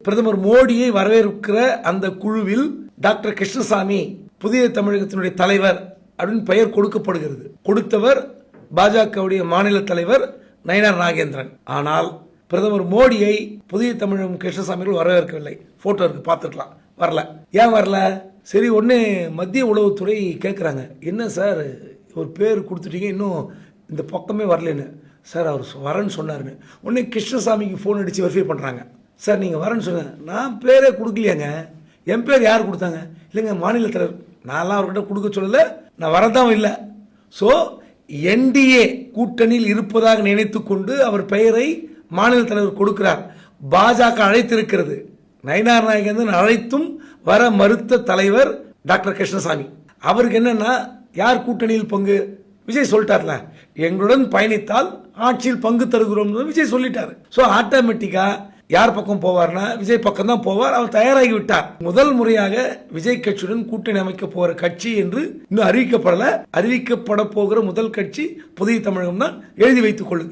பிரதமர் மோடியை வரவேற்கிற அந்த குழுவில் டாக்டர் கிருஷ்ணசாமி புதிய தமிழகத்தினுடைய தலைவர் அப்படின்னு பெயர் கொடுக்கப்படுகிறது. கொடுத்தவர் பாஜகவுடைய மாநில தலைவர் நயினார் நாகேந்திரன். ஆனால் பிரதமர் மோடியை புதிய தமிழகம் கிருஷ்ணசாமிகள் வரவேற்கவில்லை. போட்டோ இருக்கு, பார்த்துக்கலாம். வரல. ஏன் வரல? சரி, ஒன்று மத்திய உளவுத்துறை கேட்குறாங்க, என்ன சார் ஒரு பேர் கொடுத்துட்டீங்க, இன்னும் இந்த பக்கமே வரலன்னு. சார் அவர் வரேன்னு சொன்னார்னு. உடனே கிருஷ்ணசாமிக்கு ஃபோன் அடித்து வெரிஃபை பண்ணுறாங்க. சார் நீங்கள் வரேன்னு சொன்னேன். நான் பேரே கொடுக்கலையாங்க. என் பேர் யார் கொடுத்தாங்க? இல்லைங்க, மாநில தலைவர். நான்லாம் அவர்கிட்ட கொடுக்க சொல்லலை, நான் வரதான் இல்லை. ஸோ என்டிஏ கூட்டணியில் இருப்பதாக நினைத்து கொண்டு அவர் பெயரை மாநில தலைவர் கொடுக்கிறார். பாஜக அழைத்திருக்கிறது. நயினார் நாகேந்திரன் அழைத்தும் வர மறுத்த தலைவர் டாக்டர் கிருஷ்ணசாமி. அவருக்கு என்னன்னா, யார் கூட்டணியில் பங்கு? விஜய் சொல்லிட்டார்ல, எங்களுடன் பயணித்தால் ஆட்சியில் பங்கு தருகிறோம் விஜய் சொல்லிட்டாரு. ஸோ ஆட்டோமேட்டிக்கா யார் பக்கம் போவார்னா விஜய் பக்கம் தான் போவார். அவர் தயாராகி விட்டார். முதல் முறையாக விஜய் கட்சியுடன் கூட்டணி அமைக்க போகிற கட்சி என்று இன்னும் அறிவிக்கப்படல. அறிவிக்கப்பட போகிற முதல் கட்சி புதிய தமிழகம் தான். எழுதி வைத்துக் கொள்ளுங்கள்.